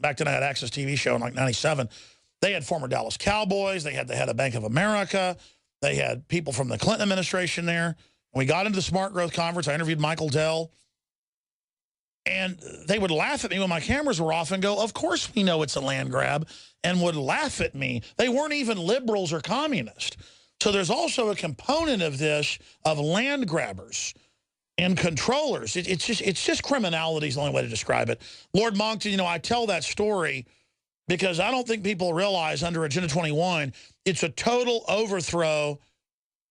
back then I had Access TV show in like 97. They had former Dallas Cowboys. They had the head of Bank of America. They had people from the Clinton administration there. When we got into the Smart Growth Conference, I interviewed Michael Dell. And they would laugh at me when my cameras were off and go, of course we know it's a land grab, and would laugh at me. They weren't even liberals or communists. So there's also a component of this of land grabbers and controllers. It's just criminality is the only way to describe it. Lord Monkton, you know, I tell that story because I don't think people realize under Agenda 21, it's a total overthrow.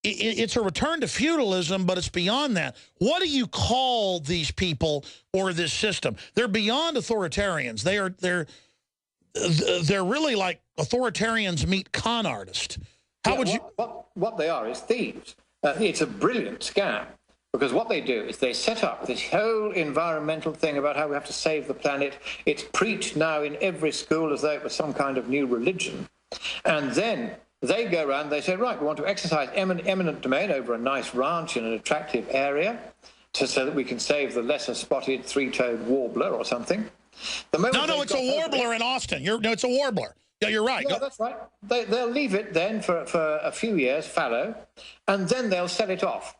It's a return to feudalism, but it's beyond that. What do you call these people or this system? They're beyond authoritarians. They're really like authoritarians meet con artists. How would you? What they are is thieves. It's a brilliant scam because what they do is they set up this whole environmental thing about how we have to save the planet. It's preached now in every school as though it was some kind of new religion, and then they go around, they say, right, we want to exercise eminent domain over a nice ranch in an attractive area so that we can save the lesser spotted three-toed warbler or something. No, it's a warbler in Austin. No, it's a warbler. Yeah, you're right. Yeah, that's right. They'll leave it then for a few years, fallow, and then they'll sell it off.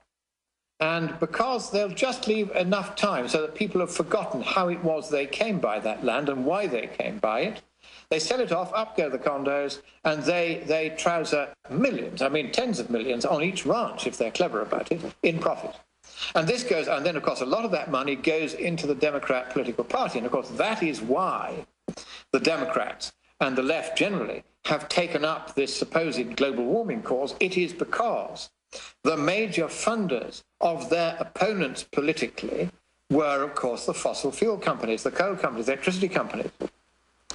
And because they'll just leave enough time so that people have forgotten how it was they came by that land and why they came by it, they sell it off, up go the condos, and they trouser millions, I mean tens of millions, on each ranch, if they're clever about it, in profit. And this goes, and then, of course, a lot of that money goes into the Democrat political party. And, of course, that is why the Democrats and the left generally have taken up this supposed global warming cause. It is because the major funders of their opponents politically were, of course, the fossil fuel companies, the coal companies, the electricity companies.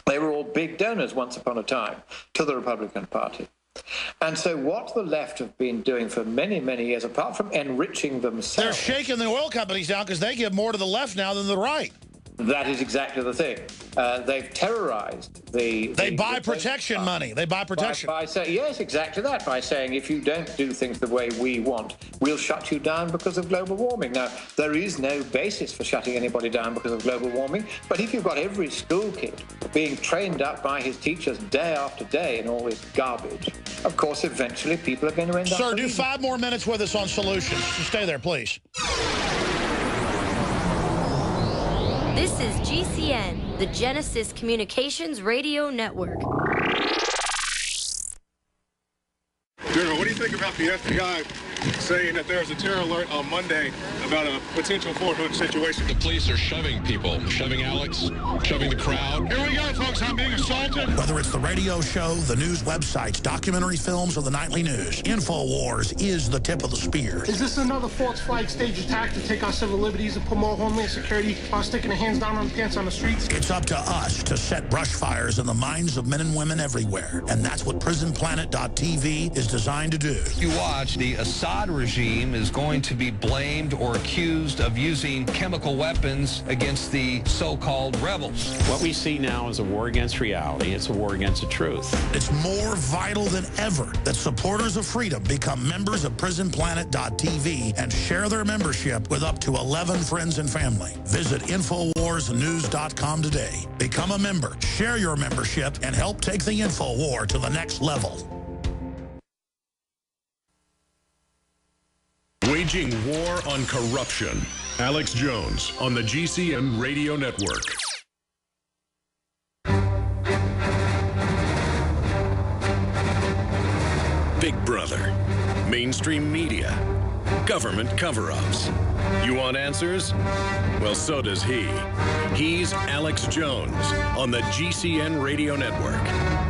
They were all big donors once upon a time to the Republican Party. And so what the left have been doing for many, many years, apart from enriching themselves... They're shaking the oil companies down because they give more to the left now than the right. That is exactly the thing. They've terrorized the... They buy protection money. They buy protection. By saying, yes, exactly that. By saying, if you don't do things the way we want, we'll shut you down because of global warming. Now, there is no basis for shutting anybody down because of global warming. But if you've got every school kid being trained up by his teachers day after day in all this garbage, of course, eventually people are going to end up... Sir, do 5 more minutes with us on solutions. Just stay there, please. This is GCN, the Genesis Communications Radio Network. General, what do you think about the FBI saying that there was a terror alert on Monday about a potential Fort Hood situation? The police are shoving people, shoving Alex, shoving the crowd. Here we go, folks. I'm being assaulted. Whether it's the radio show, the news websites, documentary films, or the nightly news, InfoWars is the tip of the spear. Is this another false flag stage attack to take our civil liberties and put more homeland security while sticking the hands down on the pants on the streets? It's up to us to set brush fires in the minds of men and women everywhere. And that's what PrisonPlanet.tv is designed to do. You watch, the Assad regime is going to be blamed or accused of using chemical weapons against the so-called rebels. What we see now is a war against reality. It's a war against the truth. It's more vital than ever that supporters of freedom become members of PrisonPlanet.tv and share their membership with up to 11 friends and family. Visit InfoWarsNews.com today. Become a member, share your membership, and help take the InfoWar to the next level. Waging war on corruption. Alex Jones on the GCN Radio Network. Big Brother, mainstream media, government cover-ups. You want answers? Well, so does he. He's Alex Jones on the GCN Radio Network.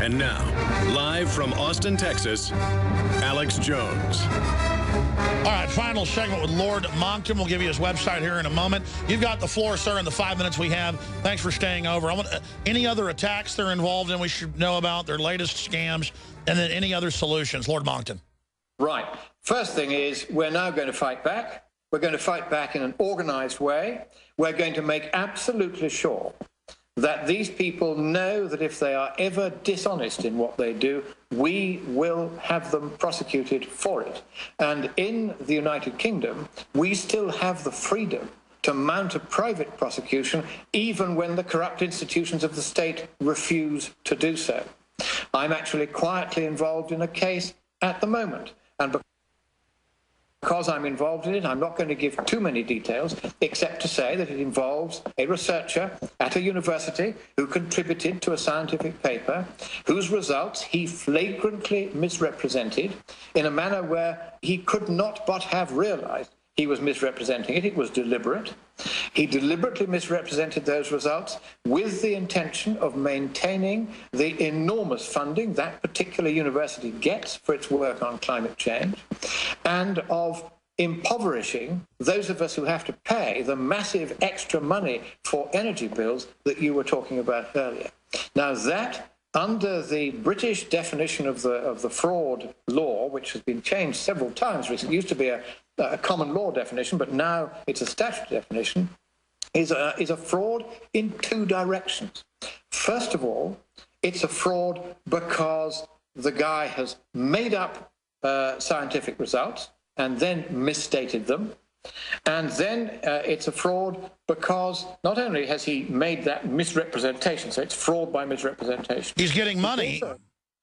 And now, live from Austin, Texas, Alex Jones. All right, final segment with Lord Monkton. We'll give you his website here in a moment. You've got the floor, sir, in the 5 minutes we have. Thanks for staying over. I want any other attacks they're involved in we should know about, their latest scams, and then any other solutions. Lord Monkton. Right. First thing is we're now going to fight back. We're going to fight back in an organized way. We're going to make absolutely sure that these people know that if they are ever dishonest in what they do, we will have them prosecuted for it. And in the United Kingdom, we still have the freedom to mount a private prosecution even when the corrupt institutions of the state refuse to do so. I'm actually quietly involved in a case at the moment, and because I'm involved in it, I'm not going to give too many details, except to say that it involves a researcher at a university who contributed to a scientific paper whose results he flagrantly misrepresented in a manner where he could not but have realized he was misrepresenting it. It was deliberate. He deliberately misrepresented those results with the intention of maintaining the enormous funding that particular university gets for its work on climate change, and of impoverishing those of us who have to pay the massive extra money for energy bills that you were talking about earlier. Now that, under the British definition of the fraud law, which has been changed several times recently, it used to be a common law definition, but now it's a statutory definition, is a fraud in two directions. First of all, it's a fraud because the guy has made up scientific results and then misstated them. And then it's a fraud because not only has he made that misrepresentation, so it's fraud by misrepresentation. He's getting money.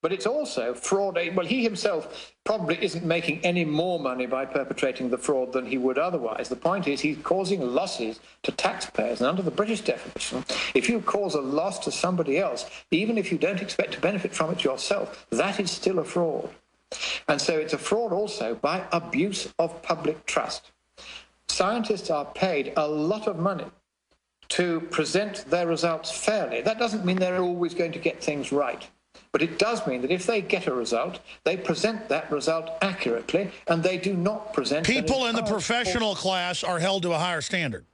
But it's also fraud. Well, he himself probably isn't making any more money by perpetrating the fraud than he would otherwise. The point is he's causing losses to taxpayers. And under the British definition, if you cause a loss to somebody else, even if you don't expect to benefit from it yourself, that is still a fraud. And so it's a fraud also by abuse of public trust. Scientists are paid a lot of money to present their results fairly. That doesn't mean they're always going to get things right. But it does mean that if they get a result, they present that result accurately, and they do not present... People in the professional class are held to a higher standard.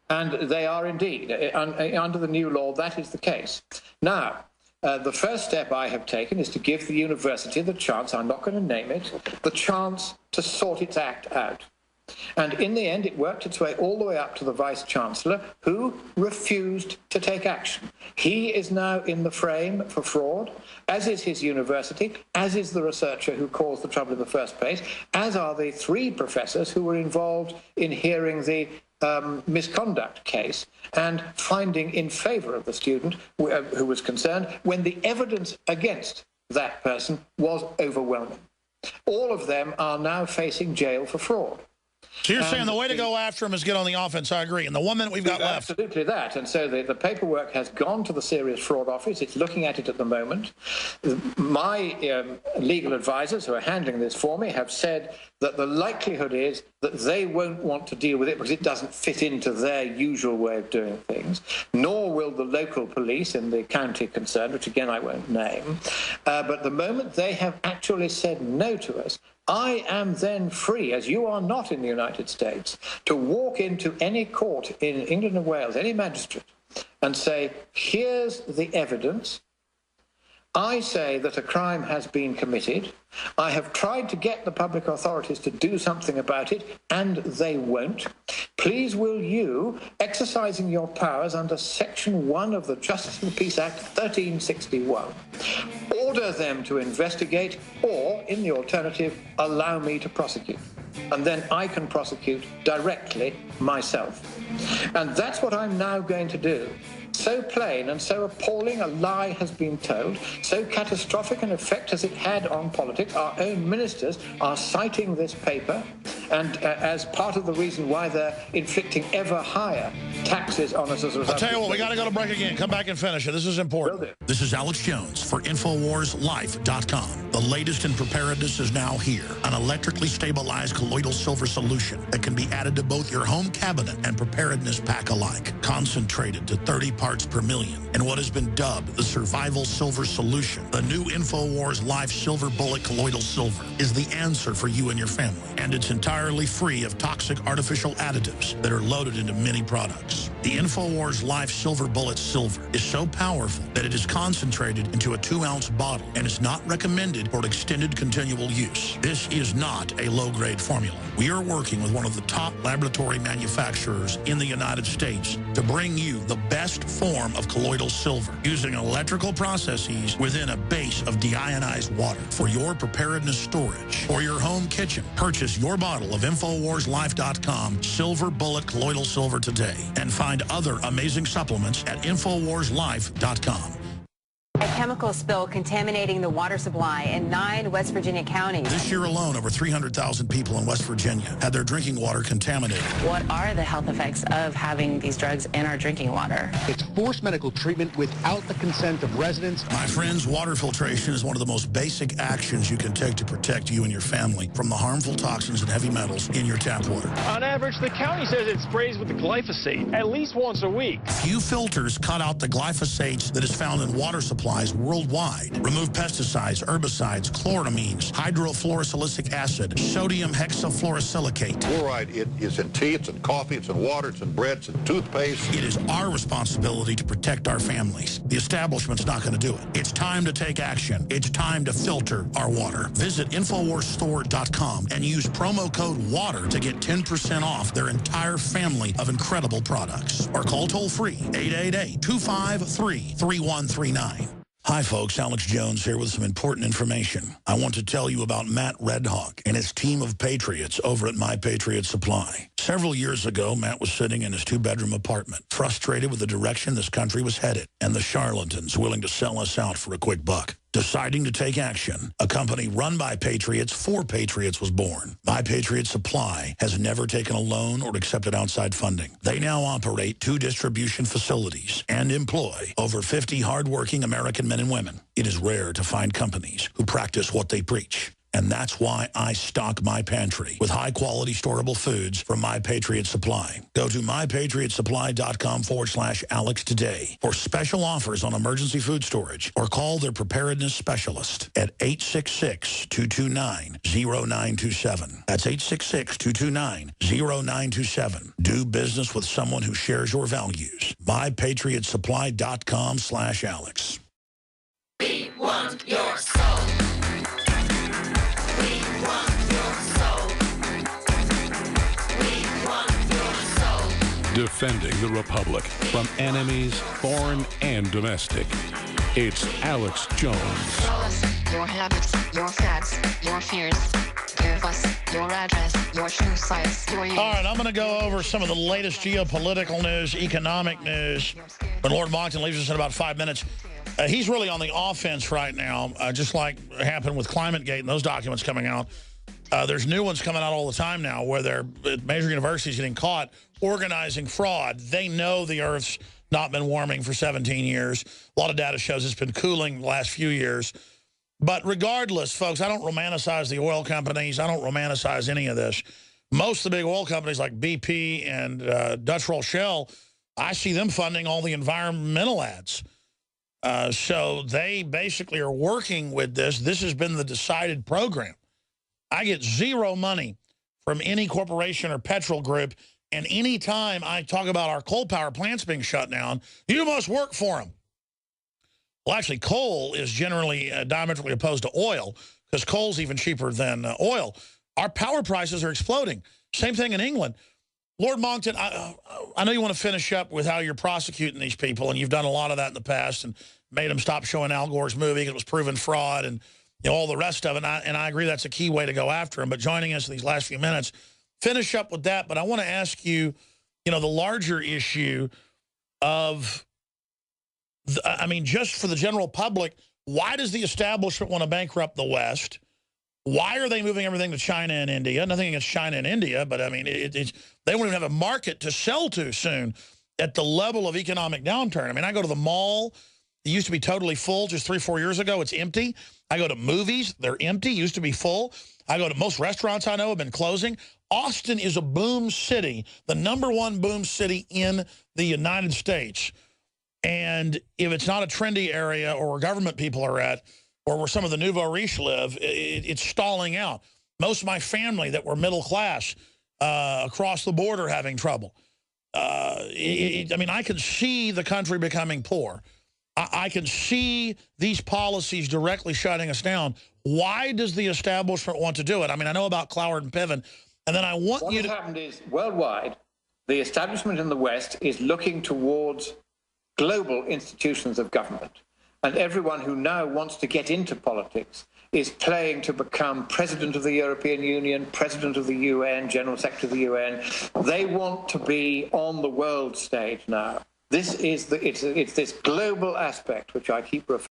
And they are indeed. Under the new law, that is the case. Now, the first step I have taken is to give the university the chance, I'm not going to name it, the chance to sort its act out. And in the end, it worked its way all the way up to the Vice-Chancellor, who refused to take action. He is now in the frame for fraud, as is his university, as is the researcher who caused the trouble in the first place, as are the 3 professors who were involved in hearing the misconduct case and finding in favor of the student who was concerned when the evidence against that person was overwhelming. All of them are now facing jail for fraud. So you're saying the way to go after him is get on the offense. I agree. And the 1 minute we've got left. Absolutely that. And so the paperwork has gone to the Serious Fraud Office. It's looking at it at the moment. My legal advisors who are handling this for me have said that the likelihood is that they won't want to deal with it because it doesn't fit into their usual way of doing things, nor will the local police in the county concerned, which again I won't name. But the moment they have actually said no to us, I am then free, as you are not in the United States, to walk into any court in England and Wales, any magistrate, and say, here's the evidence. I say that a crime has been committed. I have tried to get the public authorities to do something about it, and they won't. Please will you, exercising your powers under Section 1 of the Justice and the Peace Act 1361, order them to investigate, or, in the alternative, allow me to prosecute. And then I can prosecute directly myself. And that's what I'm now going to do. So plain and so appalling a lie has been told, so catastrophic an effect as it had on politics. Our own ministers are citing this paper and as part of the reason why they're inflicting ever higher taxes on us as a result. I'll tell you what, we got to go to break again. Come back and finish it. This is important. This is Alex Jones for InfoWarsLife.com. The latest in preparedness is now here. An electrically stabilized colloidal silver solution that can be added to both your home cabinet and preparedness pack alike. Concentrated to 30 parts per million in what has been dubbed the survival silver solution. The new InfoWars Life Silver Bullet Colloidal Silver is the answer for you and your family. And it's entirely free of toxic artificial additives that are loaded into many products. The InfoWars Life Silver Bullet Silver is so powerful that it is concentrated into a 2-ounce bottle and is not recommended formulated for extended continual use. This is not a low-grade formula. We are working with one of the top laboratory manufacturers in the United States to bring you the best form of colloidal silver using electrical processes within a base of deionized water for your preparedness storage or your home kitchen. Purchase your bottle of InfoWarsLife.com Silver Bullet Colloidal Silver today and find other amazing supplements at InfoWarsLife.com. A chemical spill contaminating the water supply in 9 West Virginia counties. This year alone, over 300,000 people in West Virginia had their drinking water contaminated. What are the health effects of having these drugs in our drinking water? It's forced medical treatment without the consent of residents. My friends, water filtration is one of the most basic actions you can take to protect you and your family from the harmful toxins and heavy metals in your tap water. On average, the county says it sprays with the glyphosate at least once a week. Few filters cut out the glyphosates that is found in water supplies worldwide. Remove pesticides, herbicides, chloramines, hydrofluorosilicic acid, sodium hexafluorosilicate. Fluoride, it is in tea, it's in coffee, it's in water, it's in bread, it's in toothpaste. It is our responsibility to protect our families. The establishment's not going to do it. It's time to take action. It's time to filter our water. Visit InfoWarsStore.com and use promo code WATER to get 10% off their entire family of incredible products. Or call toll-free 888-253-3139. Hi, folks. Alex Jones here with some important information. I want to tell you about Matt Redhawk and his team of patriots over at My Patriot Supply. Several years ago, Matt was sitting in his 2-bedroom apartment, frustrated with the direction this country was headed and the charlatans willing to sell us out for a quick buck. Deciding to take action, a company run by patriots for patriots was born. My Patriot Supply has never taken a loan or accepted outside funding. They now operate 2 distribution facilities and employ over 50 hardworking American men and women. It is rare to find companies who practice what they preach. And that's why I stock my pantry with high-quality storable foods from My Patriot Supply. Go to mypatriotsupply.com/Alex today for special offers on emergency food storage or call their preparedness specialist at 866-229-0927. That's 866-229-0927. Do business with someone who shares your values. mypatriotsupply.com/Alex. We want your soul. Defending the Republic from enemies, foreign and domestic. It's Alex Jones. Tell us your habits, your facts, your fears. Give us your address, your shoe size, your years. All right, I'm going to go over some of the latest geopolitical news, economic news. When Lord Monkton leaves us in about 5 minutes, he's really on the offense right now, just like happened with ClimateGate and those documents coming out. There's new ones coming out all the time now where major universities getting caught organizing fraud. They know the Earth's not been warming for 17 years. A lot of data shows it's been cooling the last few years. But regardless, folks, I don't romanticize the oil companies. I don't romanticize any of this. Most of the big oil companies like BP and Dutch Roll Shell, I see them funding all the environmental ads. So they basically are working with this. This has been the decided program. I get zero money from any corporation or petrol group, and any time I talk about our coal power plants being shut down, you must work for them. Well, actually, coal is generally diametrically opposed to oil because coal's even cheaper than oil. Our power prices are exploding. Same thing in England. Lord Monkton, I know you want to finish up with how you're prosecuting these people, and you've done a lot of that in the past and made them stop showing Al Gore's movie. It was proven fraud and all the rest of it, and I agree that's a key way to go after him. But joining us in these last few minutes, finish up with that. But I want to ask you, the larger issue of, just for the general public, why does the establishment want to bankrupt the West? Why are they moving everything to China and India? Nothing against China and India, but, they won't even have a market to sell to soon at the level of economic downturn. I go to the mall. It used to be totally full just 3-4 years ago. It's empty. I go to movies. They're empty. Used to be full. I go to most restaurants I know have been closing. Austin is a boom city, the #1 boom city in the United States. And if it's not a trendy area or where government people are at or where some of the nouveau riche live, it's stalling out. Most of my family that were middle class across the border having trouble. I can see the country becoming poor. I can see these policies directly shutting us down. Why does the establishment want to do it? I mean, I know about Cloward and Piven, and then I want what you to... What has happened is, worldwide, the establishment in the West is looking towards global institutions of government. And everyone who now wants to get into politics is playing to become president of the European Union, president of the UN, general secretary of the UN. They want to be on the world stage now. This is it's this global aspect which I keep referring